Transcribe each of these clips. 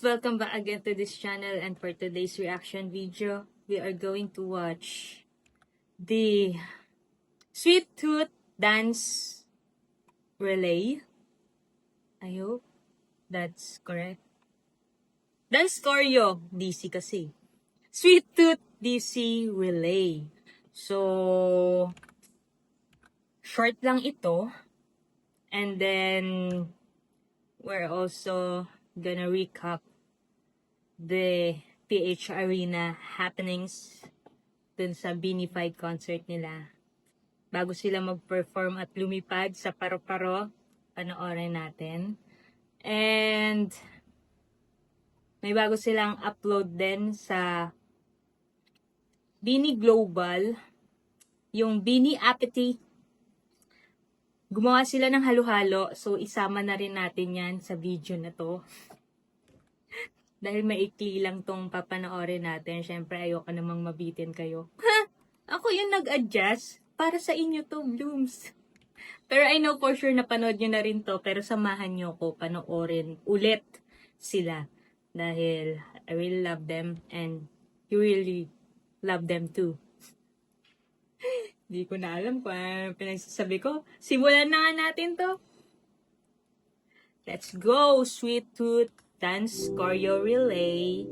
welcome back again to this channel, and for today's reaction video, we are going to watch the Sweet Tooth Dance Relay. I hope that's correct. Dance Choreo DC kasi. Sweet Tooth DC Relay. So, short lang ito. And then, we're also gonna recap the PH Arena happenings dun sa Beanified concert nila. Bago sila mag-perform at lumipad sa Paro-Paro, panoorin natin. And may bago silang upload din sa Beanie Global, yung Beanie Appetite. Gumawa sila ng halo-halo, so isama na rin natin yan sa video na to. Dahil maikli lang tong papanoorin natin, syempre ayoko namang mabitin kayo. Ha! Ako yung nag-adjust para sa inyo to, Blooms. Pero I know for sure na panood nyo na rin to, pero samahan nyo ko panoorin ulit sila. Dahil I really love them and you really love them too. Hindi ko na alam kung ano pinagsasabi ko. Simulan na nga natin to. Let's go, Sweet Tooth Dance Choreo Relay.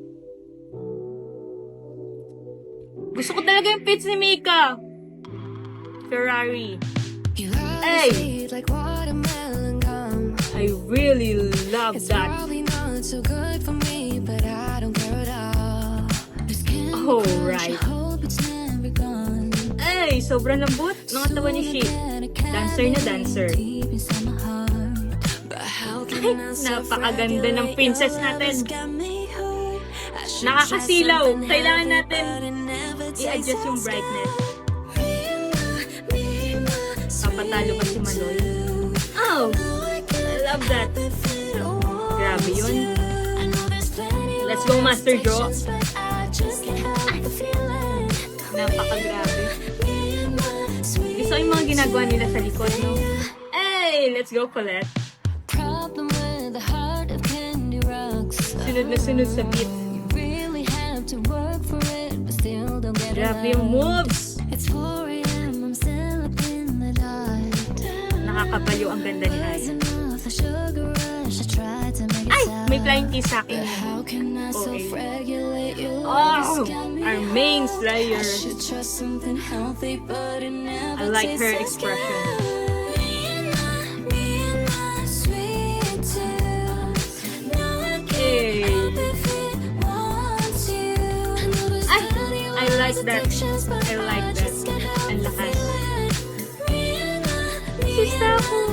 Gusto ko talaga yung pitch ni Mika. Ferrari. Hey! I really love that. Alright. Ay, sobrang lambot ng katawan ni She. Dancer na dancer. Ay, napakaganda ng princess natin. Nakakasilaw. Kailangan natin i-adjust yung brightness. Papatalo pa si Maloy. Oh, I love that. Grabe yun. Let's go, Master Joe. Napakagrabe. Gusto yung mga ginagawa nila sa likod, no? Hey, let's go, Colette. Sunod na sunod sa beat. Grabe yung moves. Nakakapaliw ang ganda ni Aya. Ay! May flying kiss sa akin. Okay. Oh! Our main slayer. I like her expression. Hey! Ay! I like that. I like that. Ang lakas. Si Saku!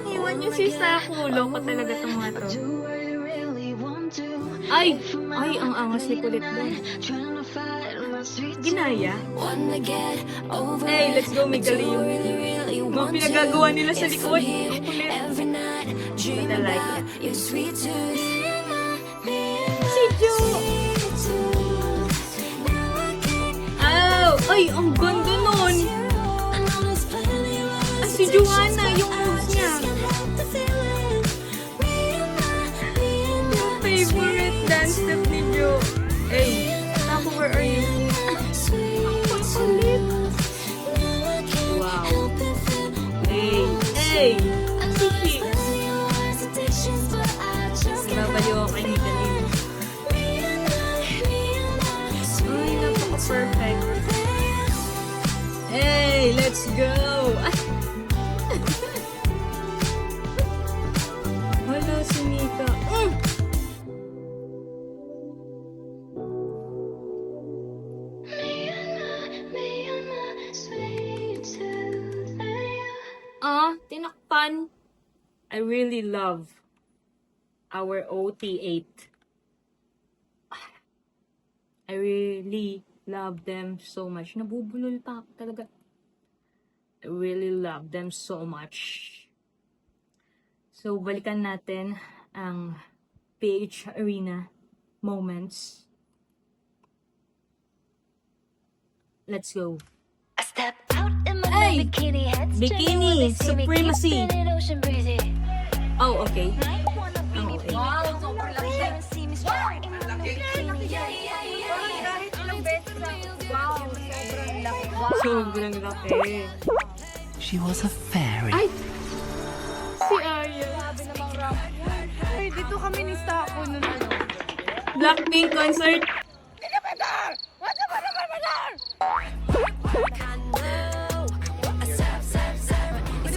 Iwan niyo si Saku. Loko talaga itong mga to. Ay! Ay, ang angas ni Kulit doon. Ginaya. Hey, let's go, Migaliw. Mga pinagagawa nila sa likod. Ang kulit. I like it. Si Jo! Oh! Ay, ang ganda nun! Ah, si Joanna, yung moves niya. Favorite dance step ni Jo. Hey, Saku, where are you? Ang kulit. Wow. Hey, hey! Sushi! Nababaliw ako kay Migaliw. Ay, napaka-perfect. Hey, let's go! Wala si Mika. Tinakpan. I really love our OT8. I really love them so much. Nabubulol pa ako talaga. I really love them so much. So, balikan natin ang PH Arena moments. Let's go. I step out in my bikini, heads Bikini Supremacy. Oh, okay. Ang Wow, sobrang laki. Kahit ilang beses na, wow, sobrang laki. Wow. Sobrang laki. She was a fairy. Ay! Si Arya. Sabi namang rap. Ay, dito kami ni Sako nun ano. Blackpink concert.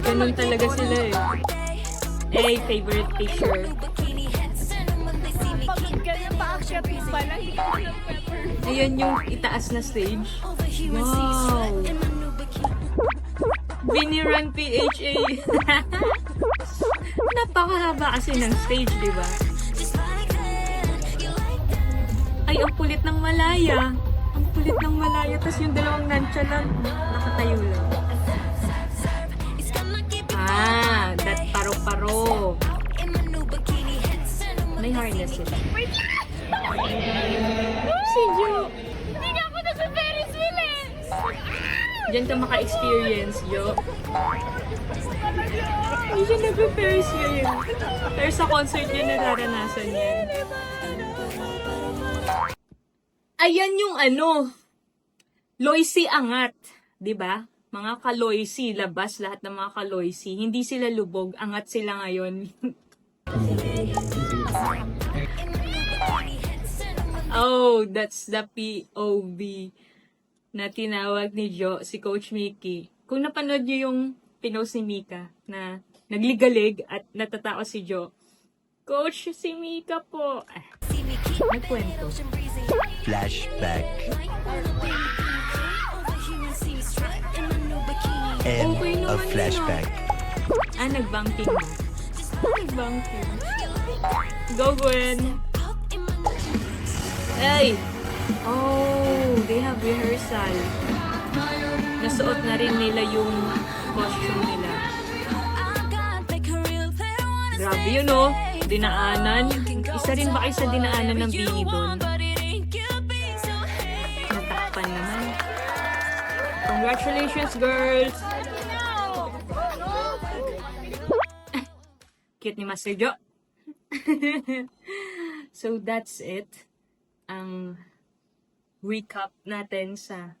Ganun talaga sila eh. Favorite picture. Pag ganyan pa-action pa lang, hindi ko alam pepper. Ayan yung itaas na stage. Wow! Binirun PHA. Napakahaba kasi ng stage, di ba? Ay, ang kulit ng Malaya. Ang kulit ng Malaya. Tapos yung dalawang nonchalant, nakatayo lang. Ah, that paro-paro. May harness sila. Si Jo. Hindi nga ako nasa Ferris wheel eh! Diyan ka maka-experience, Jo. Hindi siya nag-Ferris wheel. Pero sa concert niya, nararanasan yan. Ayan yung Loisy angat. 'Di ba? Mga ka-Loisy, labas lahat ng mga ka-Loisy. Hindi sila lubog, angat sila ngayon. Oh, that's the POV na tinawag ni Jo, si Coach Mickey. Kung napanood niyo yung pinost ni Mika na nagligalig at natatao si Jo, Coach, si Mika po. Nagkwento. Flashback. Okay End naman of yun, flashback. Nagbanking mo. Nagbanking. Go, Gwen. Hey! Oh, they have rehearsal. Nasuot na rin nila yung costume nila. Grabe yun, oh. Dinaanan. Isa rin ba kayo sa dinaanan ng Bini doon? Natakpan naman. Congratulations, girls! Cute ni Master Jo. So, that's it. Ang recap natin sa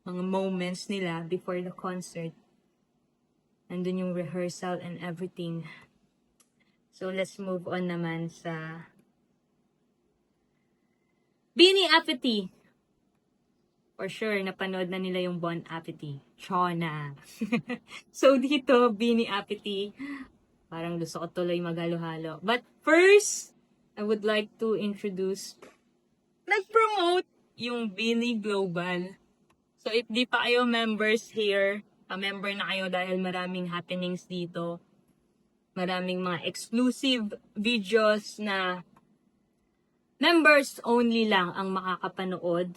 mga moments nila before the concert. Andun yung rehearsal and everything. So, let's move on naman sa Bini Appetit. For sure, napanood na nila yung Bon Appetit. Chona. So, dito, Bini Appetit. Parang gusto ko tuloy maghalo-halo. But first, I would like to introduce, nag-promote yung Bini Global. So, if di pa kayo members here, member na kayo dahil maraming happenings dito. Maraming mga exclusive videos na members only lang ang makakapanood.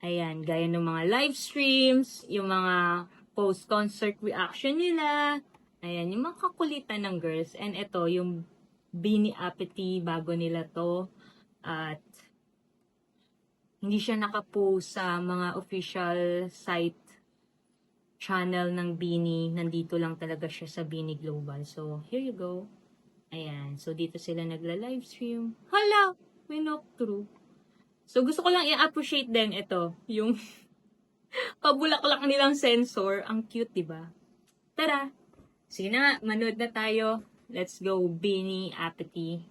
Ayan, gaya ng mga live streams, yung mga post-concert reaction nila. Ayan, yung mga kakulitan ng girls. And ito, yung Bini Appetit, bago nila to. At hindi siya nakapost sa mga official site channel ng Bini. Nandito lang talaga siya sa Bini Global. So, here you go. Ayan. So, dito sila nagla-live stream. Hala! We knock through. So, gusto ko lang i-appreciate din ito. Yung pabulaklak nilang sensor. Ang cute, diba? Tara! Sige na, manood na tayo. Let's go, Bini Appetit.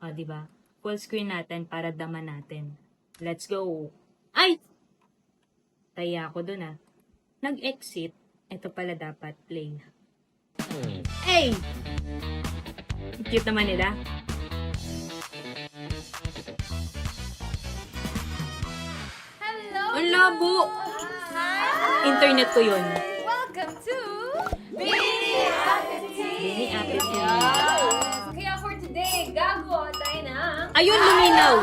O, diba? Full screen natin para daman natin. Let's go. Ay! Taya ako dun, Nag-exit. Ito pala dapat play. Hey! Cute naman nila. Hello! Ang labo! Internet ko yun. Welcome to Bini Appetit! Bini Appetit. Kaya for today, gagawa tayo ng Ayun, luminaw!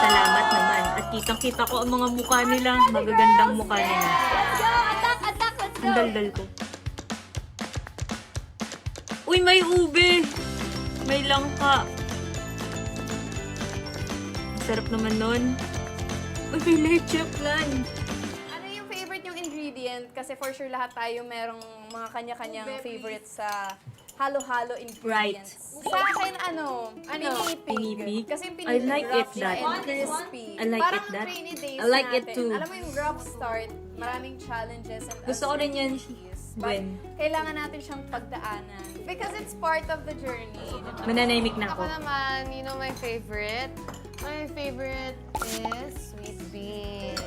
Salamat naman. At kitang-kita ko ang mga mukha nila. Magagandang mukha nila. Let's go! Attack! Attack! Let's Ang go! daldal ko. Uy, may ube! May langka. Sarap naman nun. Uy, may leche plan. Ano yung favorite yung ingredient? Kasi for sure lahat tayo merong mga kanya-kanyang favorite sa halo-halo ingredients. Sa akin, Pinipig? Kasi yung I pinipig, like rough it siya that. and crispy. I like Parang it that. rainy days I like it natin. too. Alam mo yung rough start, maraming challenges and Gusto ko rin yan, uncertainties. Gwen. But kailangan natin siyang pagdaanan. Because it's part of the journey. Mananahimik na Ako ako. naman, you know my favorite? My favorite is sweet bean.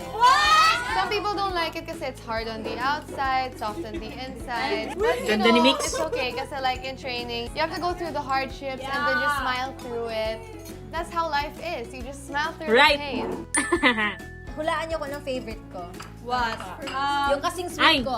Some people don't like it kasi it's hard on the outside, soft on the inside. But you Ganda ni know, Mix. it's okay kasi like in training, you have to go through the hardships and then just smile through it. That's how life is. You just smile through Right. the pain. Hulaan niyo ko ng favorite ko. What? Yung kasing Ay. sweet ko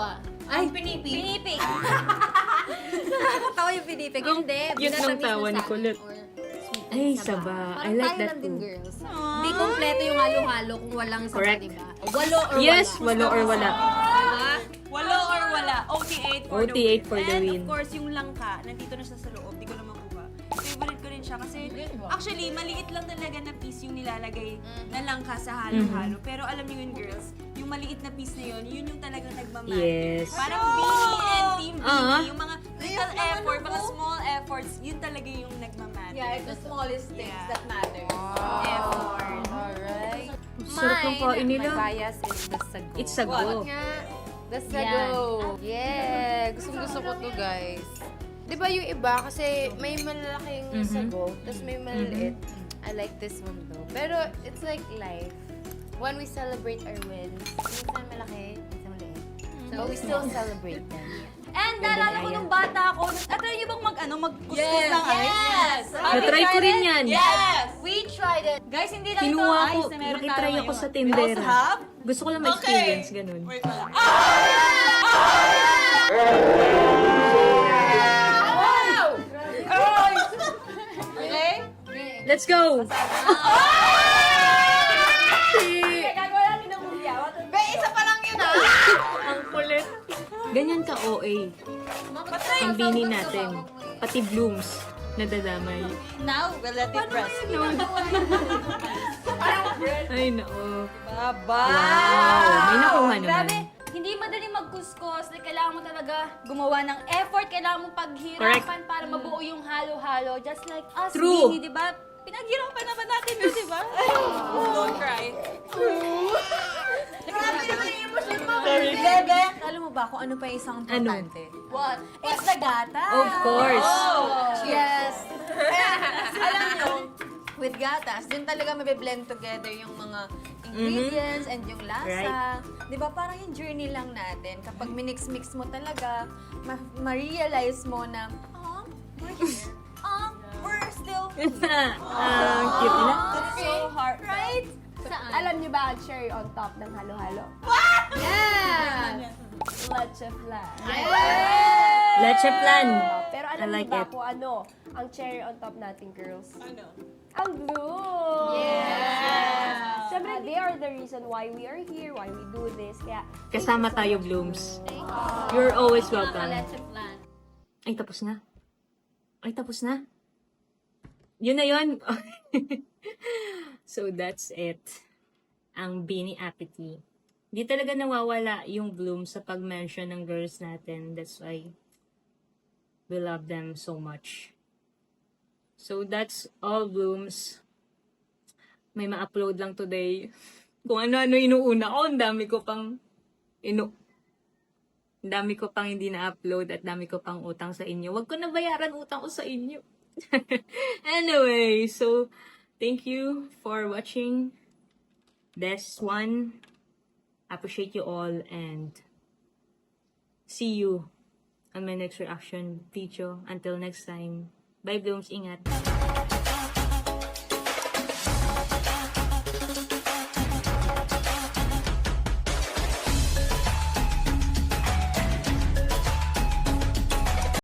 Ay, pinipig. Pinipig. Nakakatawa yung pinipig. Hindi. cute ng binatamis tawa na ni sa akin Kulot. or sweet Ay, sa saba. Parang I like tayo that lang din, too. girls. Hindi kompleto yung halo-halo kung walang saba, Correct. diba? Walo or Yes, wala. walo or wala. Diba? Walo or wala. OT8 for the OT8 win. for the And win. of course, yung langka, nandito na siya sa loob. Di ko na makuha. Favorite ko rin siya kasi actually, maliit lang talaga na piece yung nilalagay na langka sa halo-halo. Pero alam niyo yun, girls, yung maliit na piece na yun, yun yung talagang nagmamatter. Yes. Parang Beanie and Team Ah. Beanie, yung mga little effort, mga small efforts, yun talaga yung nagmamatter. Yeah, it's the smallest things Yeah. that matter. Effort. Alright. Sarap ng kain My nila. bias is the sago. It's sago. The sago. Yeah. Gusto ko to, guys. Di ba yung iba, kasi may malalaking sago, tapos may maliliit. I like this one though. Pero it's like life. When we celebrate our wins, minsan malaki, minsan maliit. But we still celebrate them. And naalala ko nung bata ako, natry niyo bang magkuskus ng ice? Yes! Natry ko rin yan. Yes! We tried it. Guys, hindi lang Kinuha ito ko, ice na meron nakitry tayo ako ngayon. sa tindera. have? Gusto ko lang ma-experience, ganun. Wait lang. Okay? Let's go! Be, isa pa lang yun Ang kulit. Ganyan ka OA. Ang bini natin. Pati blooms. Nadadamay. Now, we'll let it rest. Ay, nako. Baba! Wow! May nakuha naman. Grabe, hindi madaling magkuskos. Like, kailangan mo talaga gumawa ng effort. Kailangan mo paghirapan para mabuo yung halo-halo. Just like us, True. Bini, di ba? Pinaghirapan naman natin yun, di ba? Don't cry. Bebe, alam mo ba kung ano pa yung isang importante? What? It's the gata. Of course. Yes. Alam nyo, with gatas, dun talaga mabe-blend together yung mga ingredients and yung lasa. Di ba parang yung journey lang natin. Kapag minix-mix mo talaga, ma-realize mo na, we're here. We're still Ang cute nila. So hard. right? Alam niyo ba ang cherry on top ng halo-halo? Yeah! Leche flan. Leche plan. Pero I alam like niyo ba it. kung ano ang cherry on top natin, girls? Ano? Ang blue! Yes! Siyempre, they are the reason why we are here, why we do this. Kaya, Kasama tayo, blooms. You're always welcome. Leche flan. Ay, tapos na. Ay, tapos na. Yun na yun. So, that's it. Ang Bini Appetit. Di talaga nawawala yung bloom sa pag-mention ng girls natin. That's why we love them so much. So, that's all blooms. May ma-upload lang today. Kung ano-ano inuuna ko, ang dami ko pang ang dami ko pang hindi na-upload at dami ko pang utang sa inyo. Wag ko na bayaran utang ko sa inyo. Anyway, so thank you for watching this one. Appreciate you all and see you on my next reaction video. Until next time. Bye, Blooms. Ingat.